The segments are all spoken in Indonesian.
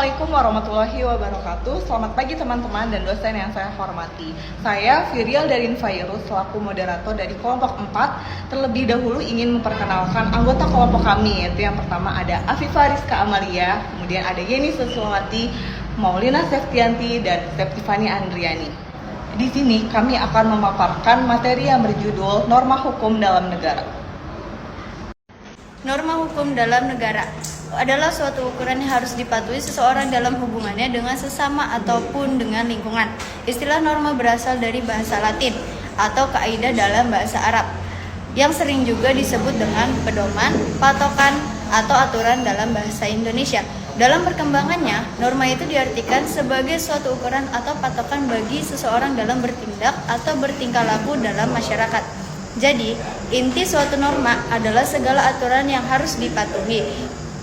Assalamualaikum warahmatullahi wabarakatuh. Selamat pagi teman-teman dan dosen yang saya hormati. Saya Virial Darin Fairuz selaku moderator dari kelompok 4. Terlebih dahulu ingin memperkenalkan anggota kelompok kami, yaitu yang pertama ada Afifah Rizka Amalia, kemudian ada Yeni Susulwati, Maulina Septianti, dan Septifani Andriani. Di sini kami akan memaparkan materi yang berjudul Norma Hukum dalam Negara. Norma hukum dalam negara adalah suatu ukuran yang harus dipatuhi seseorang dalam hubungannya dengan sesama ataupun dengan lingkungan. Istilah norma berasal dari bahasa Latin atau kaidah dalam bahasa Arab, yang sering juga disebut dengan pedoman, patokan, atau aturan dalam bahasa Indonesia. Dalam perkembangannya, norma itu diartikan sebagai suatu ukuran atau patokan bagi seseorang dalam bertindak atau bertingkah laku dalam masyarakat. Jadi, inti suatu norma adalah segala aturan yang harus dipatuhi.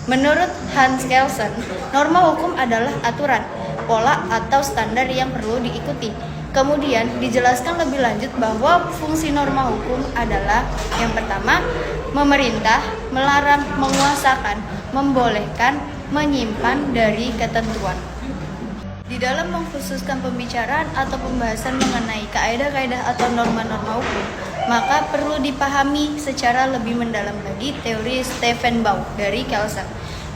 Menurut Hans Kelsen, norma hukum adalah aturan, pola atau standar yang perlu diikuti. Kemudian dijelaskan lebih lanjut bahwa fungsi norma hukum adalah yang pertama, memerintah, melarang, menguasakan, membolehkan, menyimpan dari ketentuan. Di dalam mengkhususkan pembicaraan atau pembahasan mengenai kaidah-kaidah atau norma-norma hukum, maka perlu dipahami secara lebih mendalam lagi teori Stephen Baugh dari Kelsen.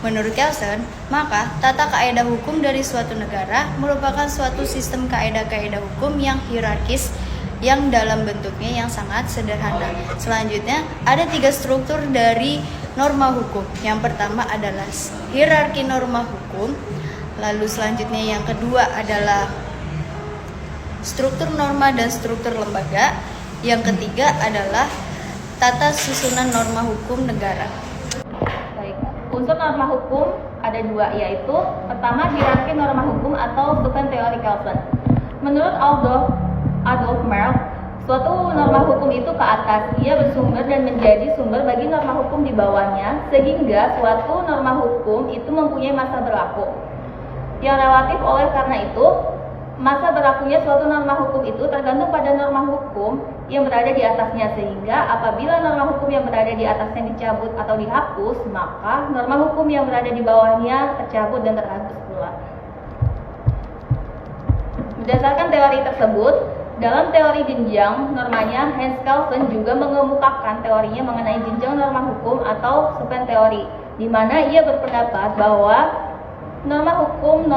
Menurut Kelsen, maka tata kaidah hukum dari suatu negara merupakan suatu sistem kaidah-kaidah hukum yang hierarkis yang dalam bentuknya yang sangat sederhana. Selanjutnya, ada 3 struktur dari norma hukum. Yang pertama adalah hierarki norma hukum. Lalu selanjutnya yang kedua adalah struktur norma dan struktur lembaga. Yang ketiga adalah tata susunan norma hukum negara. Baik, unsur norma hukum ada 2, yaitu pertama hierarki norma hukum atau bukan teori Kelsen. Menurut Adolf Merkl, suatu norma hukum itu ke atas, ia bersumber dan menjadi sumber bagi norma hukum di bawahnya, sehingga suatu norma hukum itu mempunyai masa berlaku yang relatif. Oleh karena itu, masa berlakunya suatu norma hukum itu tergantung pada norma hukum yang berada di atasnya, sehingga apabila norma hukum yang berada di atasnya dicabut atau dihapus, maka norma hukum yang berada di bawahnya tercabut dan terhapus pula. Berdasarkan teori tersebut, dalam teori jenjang normanya, Hans Kelsen juga mengemukakan teorinya mengenai jenjang norma hukum atau subteori, di mana ia berpendapat bahwa norma hukum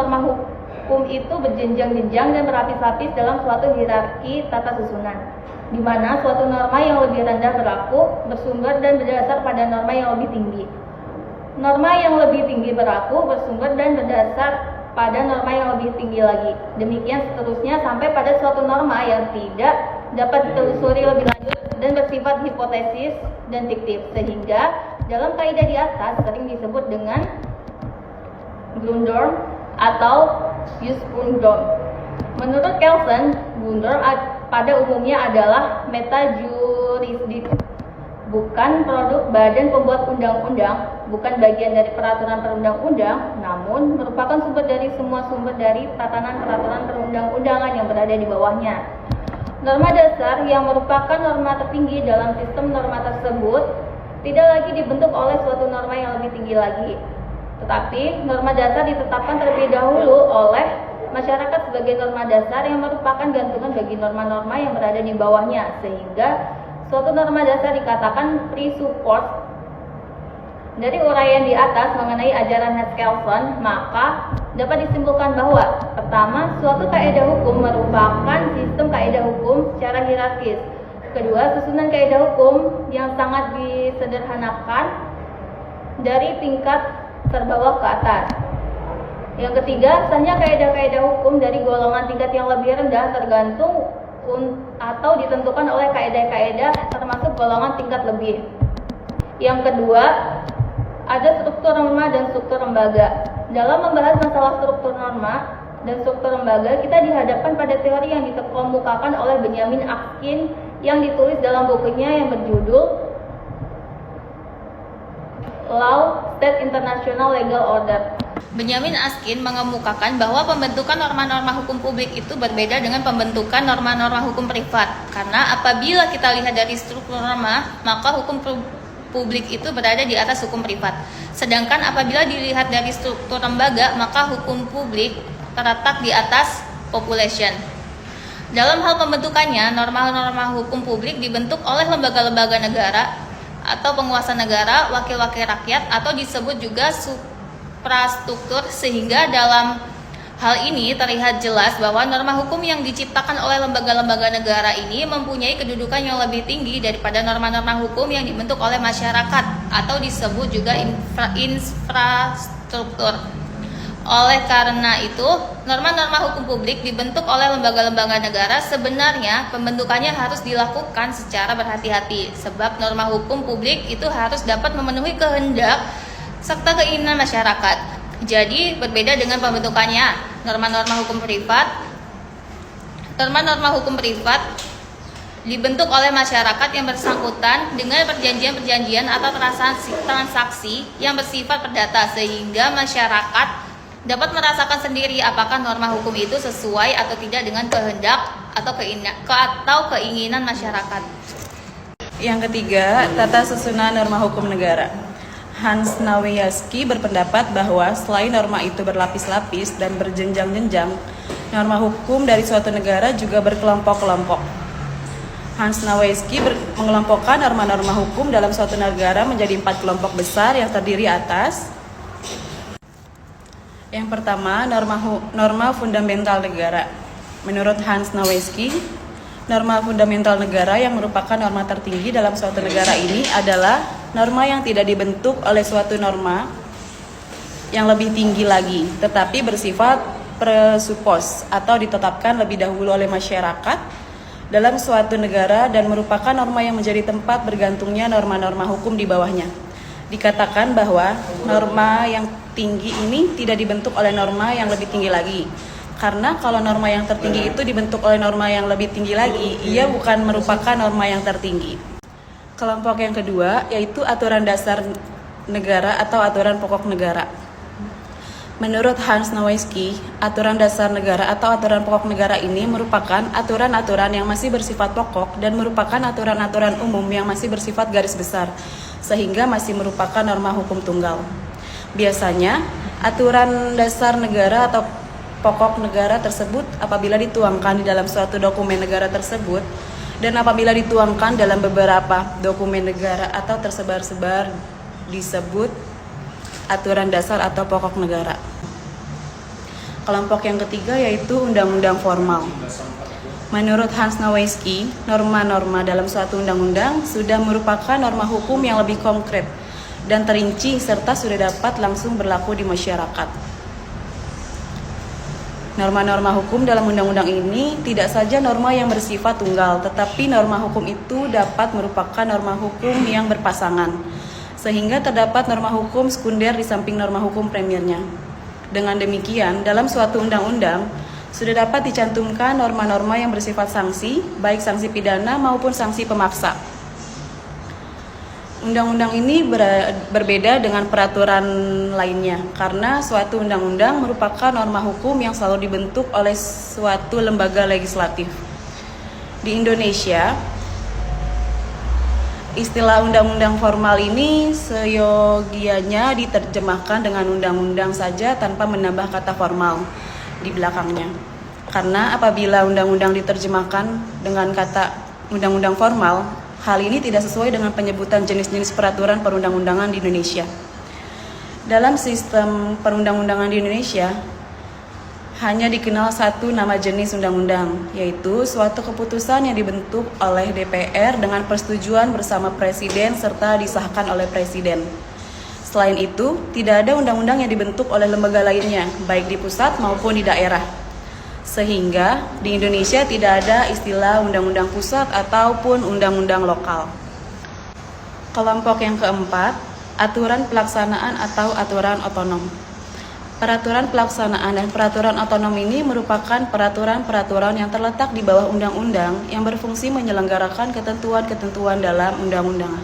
itu berjenjang-jenjang dan berlapis-lapis dalam suatu hierarki tata susunan, di mana suatu norma yang lebih rendah berlaku, bersumber dan berdasar pada norma yang lebih tinggi. Norma yang lebih tinggi berlaku, bersumber dan berdasar pada norma yang lebih tinggi lagi. Demikian seterusnya sampai pada suatu norma yang tidak dapat ditelusuri lebih lanjut dan bersifat hipotesis dan fiktif, sehingga dalam kaidah di atas sering disebut dengan Grundnorm atau Jurisprudenz. Menurut Kelsen, Grundnorm pada umumnya adalah metajurisdik, bukan produk badan pembuat undang-undang, bukan bagian dari peraturan perundang-undang, namun merupakan sumber dari semua sumber dari tatanan peraturan perundang-undangan yang berada di bawahnya. Norma dasar yang merupakan norma tertinggi dalam sistem norma tersebut tidak lagi dibentuk oleh suatu norma yang lebih tinggi lagi, tetapi norma dasar ditetapkan terlebih dahulu oleh masyarakat sebagai norma dasar yang merupakan gantungan bagi norma-norma yang berada di bawahnya, sehingga suatu norma dasar dikatakan presupport. Dari uraian di atas mengenai ajaran Hans Kelsen, maka dapat disimpulkan bahwa pertama, suatu kaidah hukum merupakan sistem kaidah hukum secara hierarkis. Kedua, susunan kaidah hukum yang sangat disederhanakan dari tingkat terbawah ke atas. Yang ketiga, sahnya kaidah-kaidah hukum dari golongan tingkat yang lebih rendah tergantung atau ditentukan oleh kaidah-kaidah termasuk golongan tingkat lebih. Yang kedua, ada struktur norma dan struktur lembaga. Dalam membahas masalah struktur norma dan struktur lembaga, kita dihadapkan pada teori yang dikemukakan oleh Benjamin Askin yang ditulis dalam bukunya yang berjudul Law, State, International Legal Order. Benjamin Askin mengemukakan bahwa pembentukan norma-norma hukum publik itu berbeda dengan pembentukan norma-norma hukum privat. Karena apabila kita lihat dari struktur norma, maka hukum publik itu berada di atas hukum privat. Sedangkan apabila dilihat dari struktur lembaga, maka hukum publik terletak di atas population. Dalam hal pembentukannya, norma-norma hukum publik dibentuk oleh lembaga-lembaga negara atau penguasa negara, wakil-wakil rakyat, atau disebut juga suprastruktur, sehingga dalam hal ini terlihat jelas bahwa norma hukum yang diciptakan oleh lembaga-lembaga negara ini mempunyai kedudukan yang lebih tinggi daripada norma-norma hukum yang dibentuk oleh masyarakat atau disebut juga infrastruktur. Oleh karena itu, norma-norma hukum publik dibentuk oleh lembaga-lembaga negara. Sebenarnya pembentukannya harus dilakukan secara berhati-hati, sebab norma hukum publik itu harus dapat memenuhi kehendak serta keinginan masyarakat. Jadi berbeda dengan pembentukannya norma-norma hukum privat. Norma-norma hukum privat dibentuk oleh masyarakat yang bersangkutan dengan perjanjian-perjanjian atau transaksi yang bersifat perdata, sehingga masyarakat dapat merasakan sendiri apakah norma hukum itu sesuai atau tidak dengan kehendak atau keinginan masyarakat. Yang ketiga, tata susunan norma hukum negara. Hans Nawiaski berpendapat bahwa selain norma itu berlapis-lapis dan berjenjang-jenjang, norma hukum dari suatu negara juga berkelompok-kelompok. Hans Nawiaski mengelompokkan norma-norma hukum dalam suatu negara menjadi 4 kelompok besar yang terdiri atas: yang pertama, norma fundamental negara. Menurut Hans Nawiaski, norma fundamental negara yang merupakan norma tertinggi dalam suatu negara ini adalah norma yang tidak dibentuk oleh suatu norma yang lebih tinggi lagi, tetapi bersifat presupos atau ditetapkan lebih dahulu oleh masyarakat dalam suatu negara dan merupakan norma yang menjadi tempat bergantungnya norma-norma hukum di bawahnya. Dikatakan bahwa norma yang tinggi ini tidak dibentuk oleh norma yang lebih tinggi lagi. Karena kalau norma yang tertinggi itu dibentuk oleh norma yang lebih tinggi lagi, ia bukan merupakan norma yang tertinggi. Kelompok yang kedua yaitu aturan dasar negara atau aturan pokok negara. Menurut Hans Nawiaski, aturan dasar negara atau aturan pokok negara ini merupakan aturan-aturan yang masih bersifat pokok dan merupakan aturan-aturan umum yang masih bersifat garis besar, sehingga masih merupakan norma hukum tunggal. Biasanya, aturan dasar negara atau pokok negara tersebut apabila dituangkan di dalam suatu dokumen negara tersebut dan apabila dituangkan dalam beberapa dokumen negara atau tersebar-sebar disebut aturan dasar atau pokok negara. Kelompok yang ketiga yaitu undang-undang formal. Menurut Hans Nawiaski, norma-norma dalam suatu undang-undang sudah merupakan norma hukum yang lebih konkret dan terinci serta sudah dapat langsung berlaku di masyarakat. Norma-norma hukum dalam undang-undang ini tidak saja norma yang bersifat tunggal, tetapi norma hukum itu dapat merupakan norma hukum yang berpasangan, sehingga terdapat norma hukum sekunder di samping norma hukum primernya. Dengan demikian, dalam suatu undang-undang sudah dapat dicantumkan norma-norma yang bersifat sanksi, baik sanksi pidana maupun sanksi pemaksa. Undang-undang ini berbeda dengan peraturan lainnya karena suatu undang-undang merupakan norma hukum yang selalu dibentuk oleh suatu lembaga legislatif. Di Indonesia, istilah undang-undang formal ini seyogianya diterjemahkan dengan undang-undang saja tanpa menambah kata formal di belakangnya. Karena apabila undang-undang diterjemahkan dengan kata undang-undang formal, hal ini tidak sesuai dengan penyebutan jenis-jenis peraturan perundang-undangan di Indonesia. Dalam sistem perundang-undangan di Indonesia, hanya dikenal satu nama jenis undang-undang, yaitu suatu keputusan yang dibentuk oleh DPR dengan persetujuan bersama Presiden serta disahkan oleh Presiden. Selain itu, tidak ada undang-undang yang dibentuk oleh lembaga lainnya, baik di pusat maupun di daerah. Sehingga di Indonesia tidak ada istilah undang-undang pusat ataupun undang-undang lokal. Kelompok yang keempat, aturan pelaksanaan atau aturan otonom. Peraturan pelaksanaan dan peraturan otonom ini merupakan peraturan-peraturan yang terletak di bawah undang-undang yang berfungsi menyelenggarakan ketentuan-ketentuan dalam undang-undangan.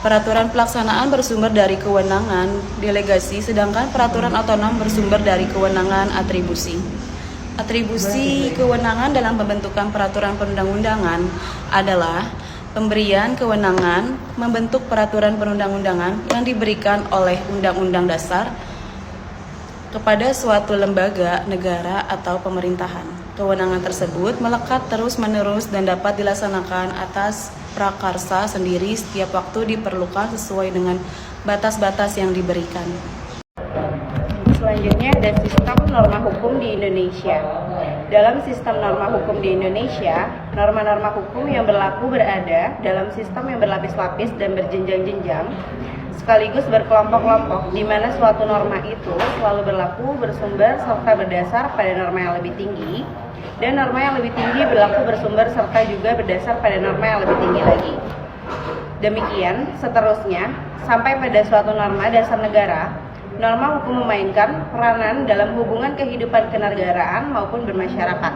Peraturan pelaksanaan bersumber dari kewenangan delegasi, sedangkan peraturan otonom bersumber dari kewenangan atribusi. Atribusi kewenangan dalam pembentukan peraturan perundang-undangan adalah pemberian kewenangan membentuk peraturan perundang-undangan yang diberikan oleh Undang-Undang Dasar kepada suatu lembaga, negara, atau pemerintahan. Kewenangan tersebut melekat terus-menerus dan dapat dilaksanakan atas prakarsa sendiri setiap waktu diperlukan sesuai dengan batas-batas yang diberikan. Selanjutnya ada sistem norma hukum di Indonesia. Dalam sistem norma hukum di Indonesia, norma-norma hukum yang berlaku berada dalam sistem yang berlapis-lapis dan berjenjang-jenjang, sekaligus berkelompok-kelompok, di mana suatu norma itu selalu berlaku bersumber serta berdasar pada norma yang lebih tinggi, dan norma yang lebih tinggi berlaku bersumber serta juga berdasar pada norma yang lebih tinggi lagi. Demikian seterusnya, sampai pada suatu norma dasar negara. Norma hukum memainkan peranan dalam hubungan kehidupan kenegaraan maupun bermasyarakat,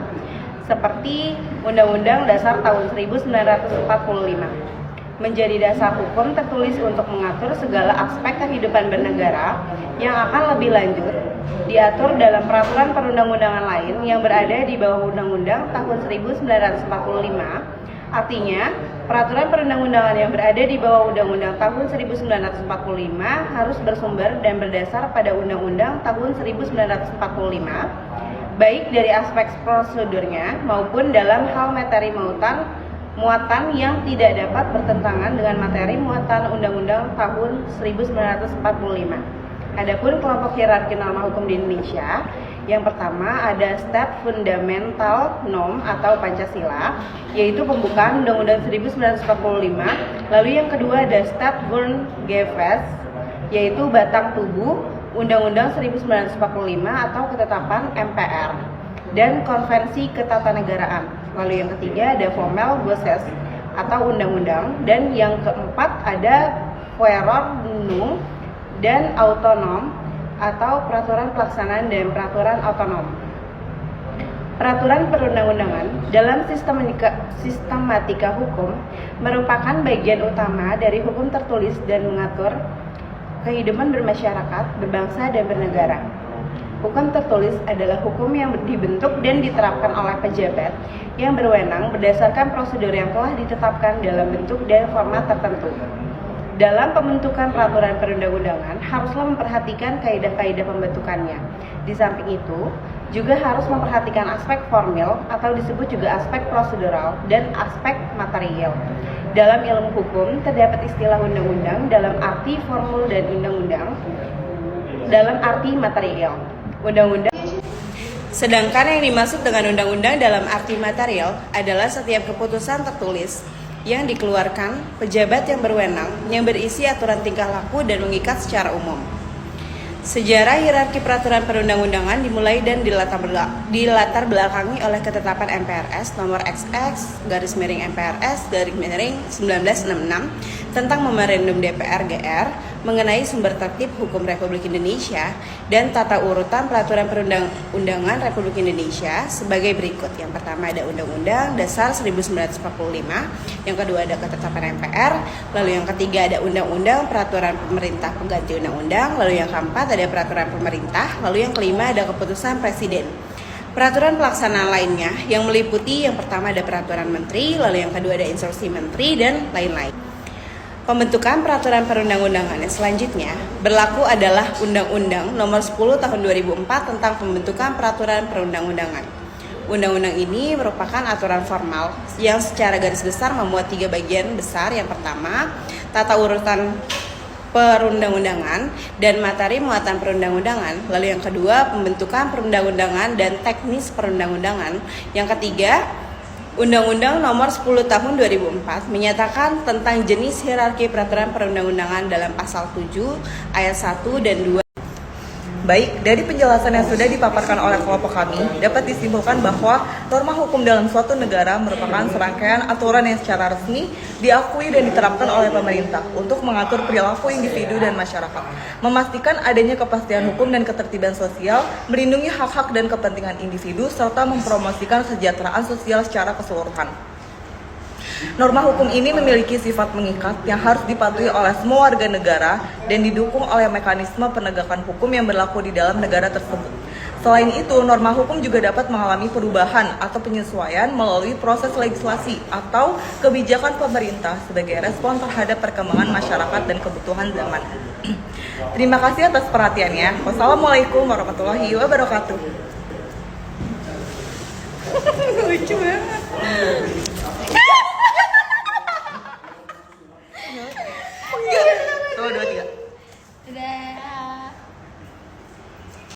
seperti Undang-Undang Dasar tahun 1945. Menjadi dasar hukum tertulis untuk mengatur segala aspek kehidupan bernegara yang akan lebih lanjut diatur dalam peraturan perundang-undangan lain yang berada di bawah Undang-Undang tahun 1945. Artinya, peraturan perundang-undangan yang berada di bawah Undang-Undang tahun 1945 harus bersumber dan berdasar pada Undang-Undang tahun 1945, baik dari aspek prosedurnya maupun dalam hal materi muatan yang tidak dapat bertentangan dengan materi muatan Undang-Undang tahun 1945. Adapun kelompok hierarki norma hukum di Indonesia, yang pertama ada Stat Fundamental Norm atau Pancasila, yaitu pembukaan Undang-Undang 1945. Lalu yang kedua ada Stat Grundgesetz, yaitu batang tubuh Undang-Undang 1945 atau ketetapan MPR, dan Konvensi Ketatanegaraan. Lalu yang ketiga ada Formel Gesetz atau undang-undang, dan yang keempat ada Verordnung dan Autonom atau peraturan pelaksanaan dan peraturan otonom. Peraturan perundang-undangan dalam sistematika hukum merupakan bagian utama dari hukum tertulis dan mengatur kehidupan bermasyarakat, berbangsa, dan bernegara. Hukum tertulis adalah hukum yang dibentuk dan diterapkan oleh pejabat yang berwenang berdasarkan prosedur yang telah ditetapkan dalam bentuk dan format tertentu. Dalam pembentukan peraturan perundang-undangan, haruslah memperhatikan kaidah-kaidah pembentukannya. Di samping itu, juga harus memperhatikan aspek formil atau disebut juga aspek prosedural dan aspek material. Dalam ilmu hukum, terdapat istilah undang-undang dalam arti formul dan undang-undang dalam arti material. Undang-undang. Sedangkan yang dimaksud dengan undang-undang dalam arti material adalah setiap keputusan tertulis yang dikeluarkan pejabat yang berwenang yang berisi aturan tingkah laku dan mengikat secara umum. Sejarah hierarki peraturan perundang-undangan dimulai dan dilatar belakangi oleh ketetapan MPRS nomor XX/MPRS/1966 tentang memorandum DPR GR mengenai sumber tertib hukum Republik Indonesia dan tata urutan peraturan perundang-undangan Republik Indonesia sebagai berikut. Yang pertama ada Undang-Undang Dasar 1945, yang kedua ada ketetapan MPR, lalu yang ketiga ada Undang-Undang Peraturan Pemerintah Pengganti Undang-Undang, lalu yang keempat ada Peraturan Pemerintah, lalu yang kelima ada Keputusan Presiden. Peraturan pelaksanaan lainnya yang meliputi yang pertama ada Peraturan Menteri, lalu yang kedua ada Instruksi Menteri, dan lain-lain. Pembentukan peraturan perundang-undangan yang selanjutnya berlaku adalah Undang-Undang Nomor 10 Tahun 2004 tentang pembentukan peraturan perundang-undangan. Undang-undang ini merupakan aturan formal yang secara garis besar memuat 3 bagian besar. Yang pertama, tata urutan perundang-undangan dan materi muatan perundang-undangan. Lalu yang kedua, pembentukan perundang-undangan dan teknis perundang-undangan. Yang ketiga, Undang-Undang Nomor 10 Tahun 2004 menyatakan tentang jenis hierarki peraturan perundang-undangan dalam pasal 7 ayat 1 dan 2. Baik, dari penjelasan yang sudah dipaparkan oleh kelompok kami, dapat disimpulkan bahwa norma hukum dalam suatu negara merupakan serangkaian aturan yang secara resmi diakui dan diterapkan oleh pemerintah untuk mengatur perilaku individu dan masyarakat, memastikan adanya kepastian hukum dan ketertiban sosial, melindungi hak-hak dan kepentingan individu, serta mempromosikan kesejahteraan sosial secara keseluruhan. Norma hukum ini memiliki sifat mengikat yang harus dipatuhi oleh semua warga negara dan didukung oleh mekanisme penegakan hukum yang berlaku di dalam negara tersebut. Selain itu, norma hukum juga dapat mengalami perubahan atau penyesuaian melalui proses legislasi atau kebijakan pemerintah sebagai respon terhadap perkembangan masyarakat dan kebutuhan zaman. Terima kasih atas perhatiannya. Wassalamualaikum warahmatullahi wabarakatuh. Lucu banget. Tuh, 2, 3.